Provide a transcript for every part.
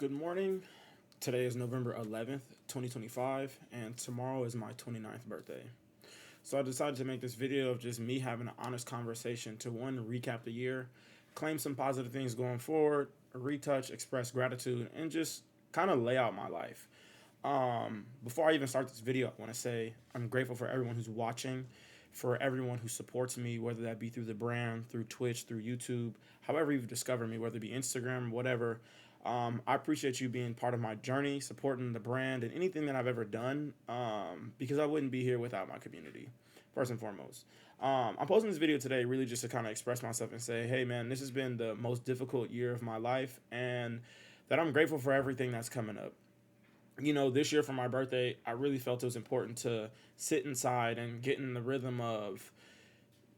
Good morning. Today is November 11th, 2025, and tomorrow is my 29th birthday. So I decided to make this video of just me having an honest conversation to one, recap the year, claim some positive things going forward, retouch, express gratitude, and just kind of lay out my life. Before I even start this video, I want to say I'm grateful for everyone who's watching, for everyone who supports me, whether that be through the brand, through Twitch, through YouTube, however you've discovered me, whether it be Instagram, whatever. I appreciate you being part of my journey, supporting the brand and anything that I've ever done, because I wouldn't be here without my community, first and foremost. I'm posting this video today really just to kind of express myself and say, hey, man, this has been the most difficult year of my life, and that I'm grateful for everything that's coming up. This year for my birthday, I really felt it was important to sit inside and get in the rhythm of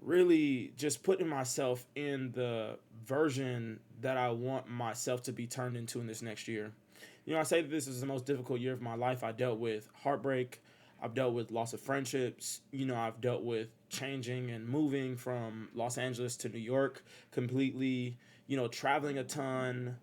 really just putting myself in the version that I want myself to be turned into in this next year. I say that this is the most difficult year of my life. I dealt with heartbreak. I've dealt with loss of friendships. I've dealt with changing and moving from Los Angeles to New York completely, traveling a ton,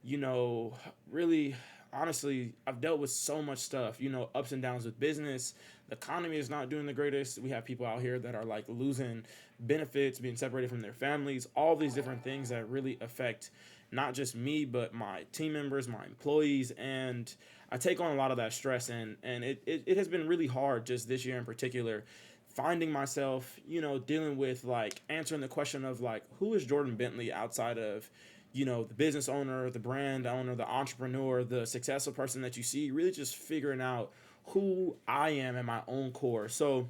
you know, really honestly, I've dealt with so much stuff, ups and downs with business. The economy is not doing the greatest. We have people out here that are like losing benefits, being separated from their families, all these different things that really affect not just me, but my team members, my employees. And I take on a lot of that stress. And it has been really hard just this year in particular finding myself, dealing with like answering the question of like, who is Jordan Bentley outside of, the business owner, the brand owner, the entrepreneur, the successful person that you see, really just figuring out who I am at my own core. So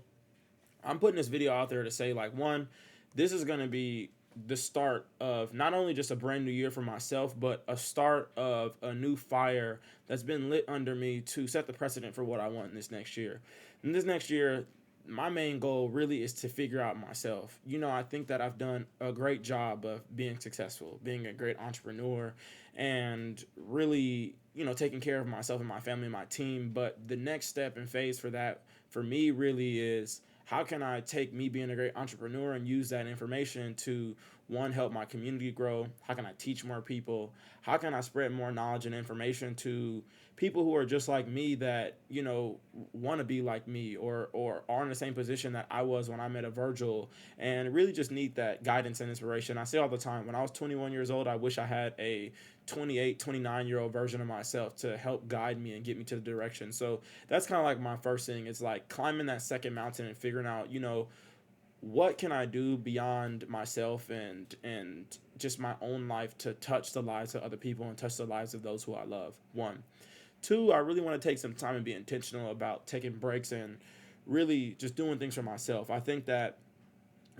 I'm putting this video out there to say, like, one, this is going to be the start of not only just a brand new year for myself, but a start of a new fire that's been lit under me to set the precedent for what I want in this next year. In this next year, my main goal really is to figure out myself. I think that I've done a great job of being successful, being a great entrepreneur, and really, taking care of myself and my family and my team. But the next step and phase for that, for me, really is how can I take me being a great entrepreneur and use that information to, one, help my community grow? How can I teach more people? How can I spread more knowledge and information to people who are just like me that, want to be like me, or are in the same position that I was when I met a Virgil, and really just need that guidance and inspiration. I say all the time, when I was 21 years old, I wish I had a 28, 29-year-old version of myself to help guide me and get me to the direction. So that's kind of like my first thing. It's like climbing that second mountain and figuring out, what can I do beyond myself and just my own life to touch the lives of other people and touch the lives of those who I love. One. Two, I really want to take some time and be intentional about taking breaks and really just doing things for myself. I think that,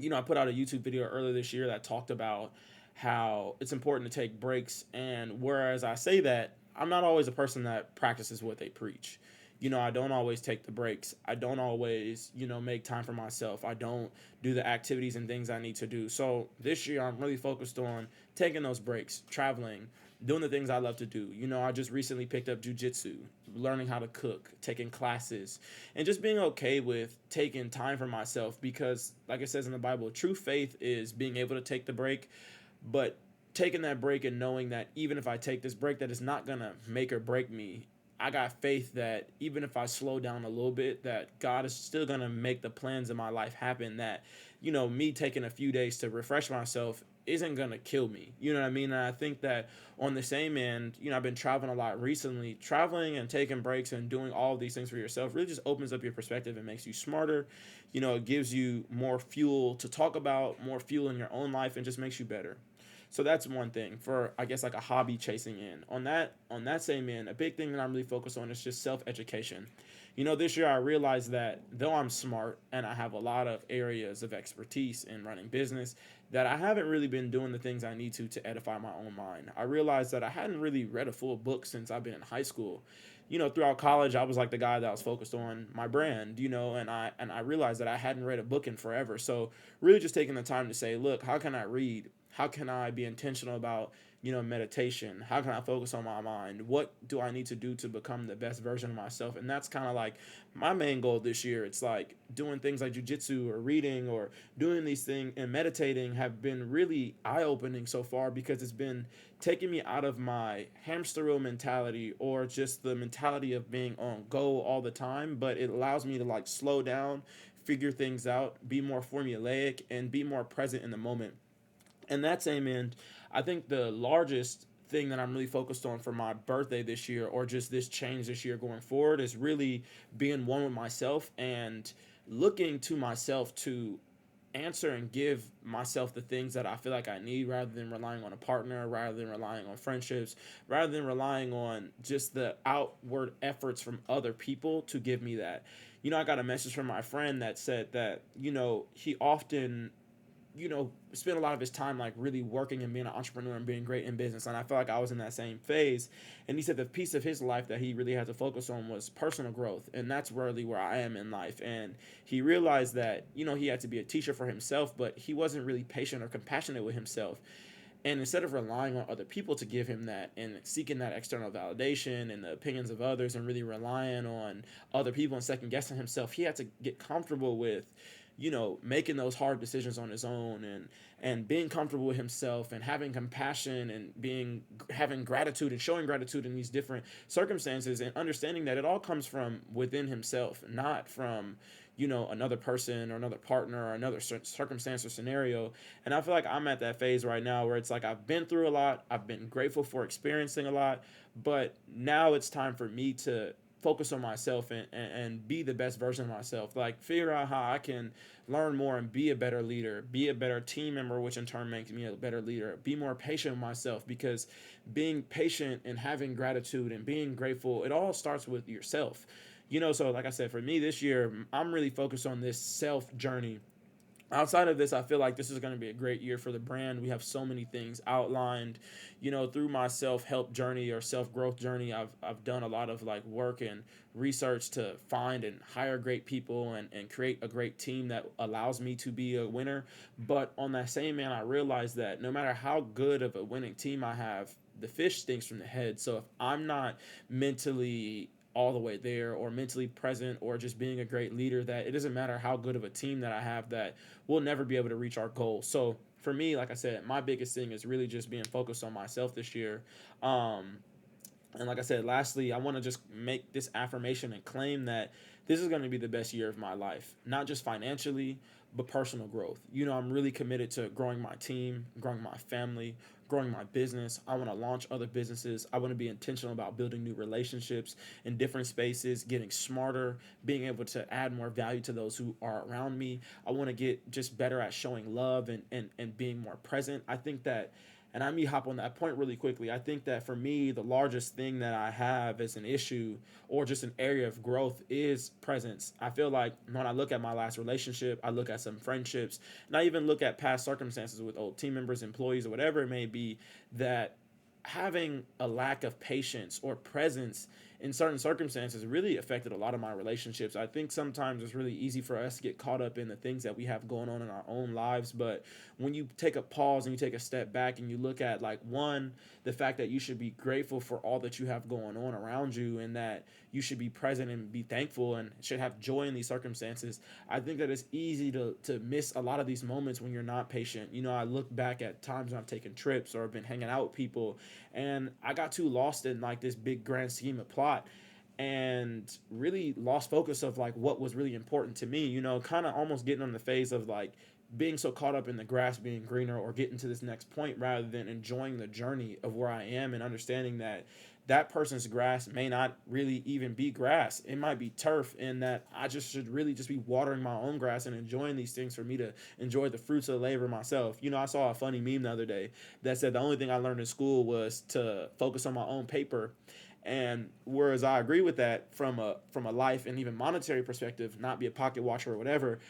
I put out a YouTube video earlier this year that talked about how it's important to take breaks. And whereas I say that, I'm not always a person that practices what they preach. I don't always take the breaks. I don't always, make time for myself. I don't do the activities and things I need to do. So this year, I'm really focused on taking those breaks, traveling, doing the things I love to do. I just recently picked up jujitsu, learning how to cook, taking classes, and just being okay with taking time for myself because, like it says in the Bible, true faith is being able to take the break, but taking that break and knowing that even if I take this break, that it's not going to make or break me. I got faith that even if I slow down a little bit, that God is still going to make the plans of my life happen, that, me taking a few days to refresh myself isn't going to kill me. You know what I mean? And I think that on the same end, I've been traveling a lot recently. Traveling and taking breaks and doing all of these things for yourself really just opens up your perspective and makes you smarter. It gives you more fuel to talk about, more fuel in your own life, and just makes you better. So that's one thing for, I guess, like a hobby chasing in. On that same end, a big thing that I'm really focused on is just self-education. This year I realized that though I'm smart and I have a lot of areas of expertise in running business, that I haven't really been doing the things I need to edify my own mind. I realized that I hadn't really read a full book since I've been in high school. Throughout college, I was like the guy that was focused on my brand, and I realized that I hadn't read a book in forever. So really just taking the time to say, look, how can I read? How can I be intentional about meditation? How can I focus on my mind? What do I need to do to become the best version of myself? And that's kind of like my main goal this year. It's like doing things like jujitsu or reading or doing these things and meditating have been really eye opening so far, because it's been taking me out of my hamster wheel mentality or just the mentality of being on go all the time. But it allows me to like slow down, figure things out, be more formulaic, and be more present in the moment. And that same end, I think the largest thing that I'm really focused on for my birthday this year, or just this change this year going forward, is really being one with myself and looking to myself to answer and give myself the things that I feel like I need, rather than relying on a partner, rather than relying on friendships, rather than relying on just the outward efforts from other people to give me that. I got a message from my friend that said that, he often spend a lot of his time like really working and being an entrepreneur and being great in business. And I felt like I was in that same phase. And he said the piece of his life that he really had to focus on was personal growth. And that's really where I am in life. And he realized that, he had to be a teacher for himself, but he wasn't really patient or compassionate with himself. And instead of relying on other people to give him that and seeking that external validation and the opinions of others and really relying on other people and second guessing himself, he had to get comfortable with, making those hard decisions on his own, and being comfortable with himself and having compassion and having gratitude and showing gratitude in these different circumstances, and understanding that it all comes from within himself, not from another person or another partner or another circumstance or scenario. And I feel like I'm at that phase right now where it's like I've been through a lot, I've been grateful for experiencing a lot, but now it's time for me to focus on myself and be the best version of myself, like figure out how I can learn more and be a better leader, be a better team member, which in turn makes me a better leader, be more patient with myself, because being patient and having gratitude and being grateful, it all starts with yourself. So like I said, for me this year, I'm really focused on this self journey. Outside of this, I feel like this is going to be a great year for the brand. We have so many things outlined, through my self-help journey or self-growth journey. I've done a lot of like work and research to find and hire great people and create a great team that allows me to be a winner. But on that same end, I realized that no matter how good of a winning team I have, the fish stinks from the head. So if I'm not mentally all the way there or mentally present or just being a great leader, that it doesn't matter how good of a team that I have, that we'll never be able to reach our goals. So for me, like I said, my biggest thing is really just being focused on myself this year. And like I said, lastly, I want to just make this affirmation and claim that this is going to be the best year of my life, not just financially, but personal growth. I'm really committed to growing my team, growing my family, growing my business. I want to launch other businesses. I want to be intentional about building new relationships in different spaces, getting smarter, being able to add more value to those who are around me. I want to get just better at showing love and being more present. I think that, and I may hop on that point really quickly. I think that for me, the largest thing that I have as an issue or just an area of growth is presence. I feel like when I look at my last relationship, I look at some friendships, and I even look at past circumstances with old team members, employees, or whatever it may be, that having a lack of patience or presence in certain circumstances really affected a lot of my relationships. I think sometimes it's really easy for us to get caught up in the things that we have going on in our own lives, but when you take a pause and you take a step back and you look at, like, one, the fact that you should be grateful for all that you have going on around you, and that you should be present and be thankful and should have joy in these circumstances. I think that it's easy to miss a lot of these moments when you're not patient. I look back at times when I've taken trips or been hanging out with people, and I got too lost in like this big grand scheme of plot and really lost focus of like what was really important to me, kind of almost getting on the phase of like being so caught up in the grass being greener or getting to this next point, rather than enjoying the journey of where I am and understanding that that person's grass may not really even be grass. It might be turf, and that I just should really just be watering my own grass and enjoying these things for me to enjoy the fruits of the labor myself. I saw a funny meme the other day that said the only thing I learned in school was to focus on my own paper. And whereas I agree with that from a life and even monetary perspective, not be a pocket watcher or whatever,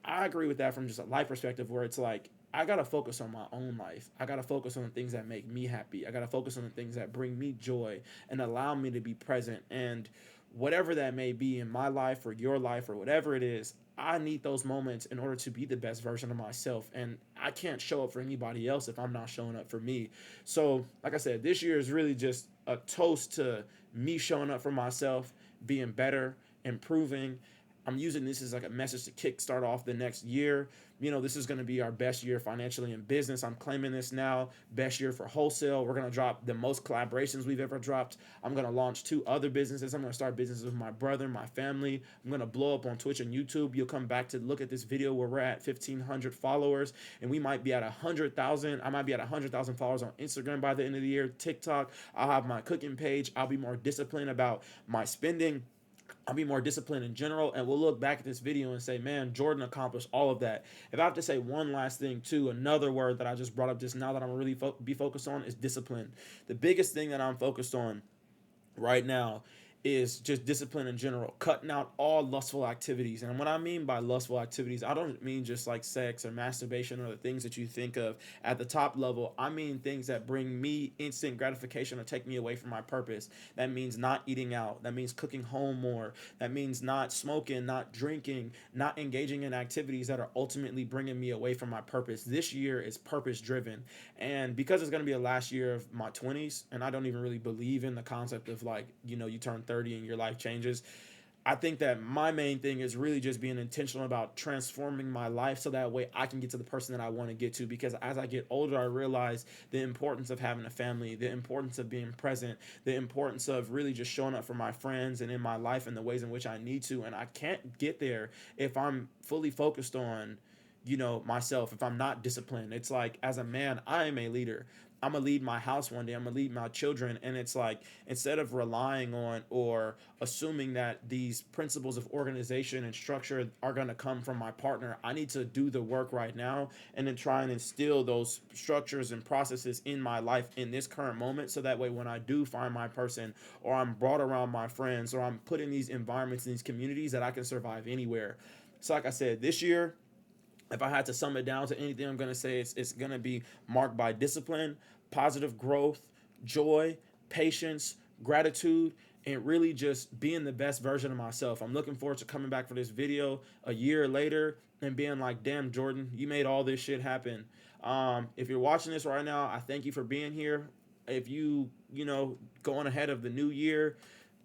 I agree with that from just a life perspective, where it's like I gotta focus on my own life. I gotta focus on the things that make me happy. I gotta focus on the things that bring me joy and allow me to be present. And whatever that may be in my life or your life or whatever it is, I need those moments in order to be the best version of myself. And I can't show up for anybody else if I'm not showing up for me. So, like I said, this year is really just a toast to me showing up for myself, being better, improving. I'm using this as like a message to kickstart off the next year. You know, this is going to be our best year financially in business. I'm claiming this now. Best year for wholesale. We're going to drop the most collaborations we've ever dropped. I'm going to launch 2 other businesses. I'm going to start businesses with my brother, my family. I'm going to blow up on Twitch and YouTube. You'll come back to look at this video where we're at 1,500 followers, and we might be at 100,000. I might be at 100,000 followers on Instagram by the end of the year. TikTok. I'll have my cooking page. I'll be more disciplined about my spending. I'll be more disciplined in general, and we'll look back at this video and say, man, Jordan accomplished all of that. If I have to say one last thing too, another word that I just brought up just now that I'm really be focused on is discipline. The biggest thing that I'm focused on right now is just discipline in general, cutting out all lustful activities. And what I mean by lustful activities, I don't mean just like sex or masturbation or the things that you think of at the top level. I mean things that bring me instant gratification or take me away from my purpose. That means not eating out. That means cooking home more. That means not smoking, not drinking, not engaging in activities that are ultimately bringing me away from my purpose. This year is purpose driven. And because it's going to be the last year of my 20s, and I don't even really believe in the concept of like, you know, you turn 30 and your life changes. I think that my main thing is really just being intentional about transforming my life so that way I can get to the person that I want to get to. Because as I get older, I realize the importance of having a family, the importance of being present, the importance of really just showing up for my friends and in my life in the ways in which I need to. And I can't get there if I'm fully focused on, you know, myself, if I'm not disciplined. It's like, as a man, I am a leader. I'm gonna lead my house one day. I'm gonna lead my children. And it's like, instead of relying on or assuming that these principles of organization and structure are gonna come from my partner, I need to do the work right now and then try and instill those structures and processes in my life in this current moment. So that way, when I do find my person, or I'm brought around my friends, or I'm put in these environments, in these communities, that I can survive anywhere. So like I said, this year, if I had to sum it down to anything, I'm going to say it's going to be marked by discipline, positive growth, joy, patience, gratitude, and really just being the best version of myself. I'm looking forward to coming back for this video a year later and being like, damn, Jordan, you made all this shit happen. If you're watching this right now, I thank you for being here. If you know, going ahead of the new year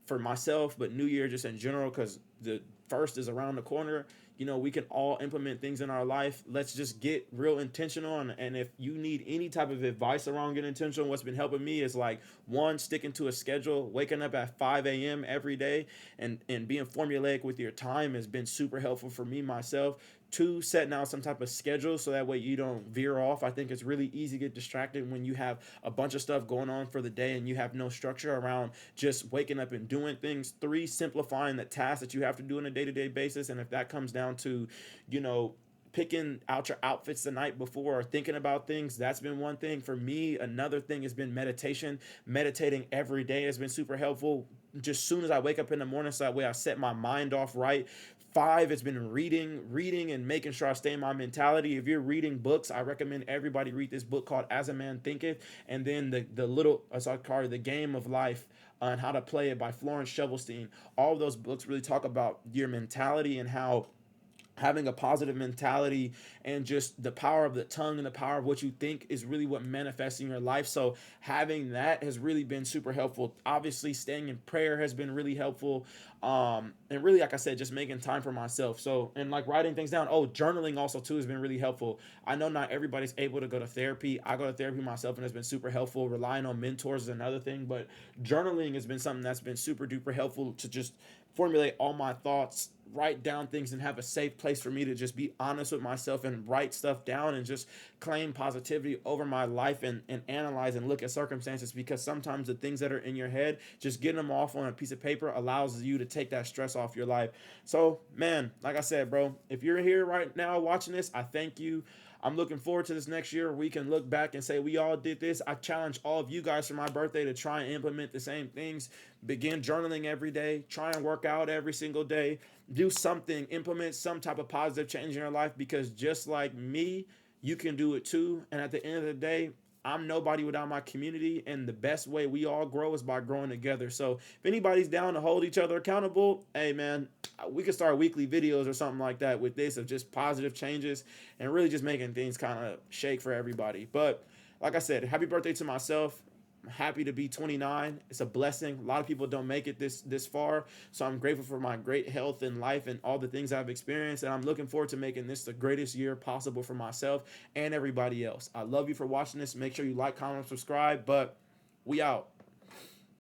for myself, but new year just in general, because the first is around the corner. You know, we can all implement things in our life. Let's just get real intentional. And if you need any type of advice around getting intentional, what's been helping me is like, one, sticking to a schedule, waking up at 5 a.m. every day, and being formulaic with your time has been super helpful for me myself. Two, setting out some type of schedule so that way you don't veer off. I think it's really easy to get distracted when you have a bunch of stuff going on for the day and you have no structure around just waking up and doing things. Three, simplifying the tasks that you have to do on a day-to-day basis. And if that comes down to, you know, picking out your outfits the night before or thinking about things, that's been one thing. For me, another thing has been meditation. Meditating every day has been super helpful. Just soon as I wake up in the morning, so that way I set my mind off right. Five, it's been reading and making sure I stay in my mentality. If you're reading books, I recommend everybody read this book called As a Man Thinketh, and then the little, as I call it, The Game of Life, and How to Play It by Florence Shovelstein. All of those books really talk about your mentality and how having a positive mentality and just the power of the tongue and the power of what you think is really what manifests in your life. So having that has really been super helpful. Obviously, staying in prayer has been really helpful. And really, like I said, just making time for myself. So, and like writing things down. Oh, journaling also too has been really helpful. I know not everybody's able to go to therapy. I go to therapy myself and it's been super helpful. Relying on mentors is another thing, but journaling has been something that's been super duper helpful to just formulate all my thoughts, write down things, and have a safe place for me to just be honest with myself and write stuff down and just claim positivity over my life and analyze and look at circumstances, because sometimes the things that are in your head, just getting them off on a piece of paper allows you to take that stress off your life. So, man, like I said, bro, if you're here right now watching this, I thank you. I'm looking forward to this next year. We can look back and say we all did this. I challenge all of you guys for my birthday to try and implement the same things. Begin journaling every day. Try and work out every single day. Do something. Implement some type of positive change in your life, because just like me, you can do it too. And at the end of the day, I'm nobody without my community, and the best way we all grow is by growing together. So if anybody's down to hold each other accountable, hey man, we could start weekly videos or something like that with this of just positive changes and really just making things kind of shake for everybody. But like I said, happy birthday to myself. I'm happy to be 29. It's a blessing. A lot of people don't make it this far. So I'm grateful for my great health and life and all the things I've experienced. And I'm looking forward to making this the greatest year possible for myself and everybody else. I love you for watching this. Make sure you like, comment, subscribe. But we out.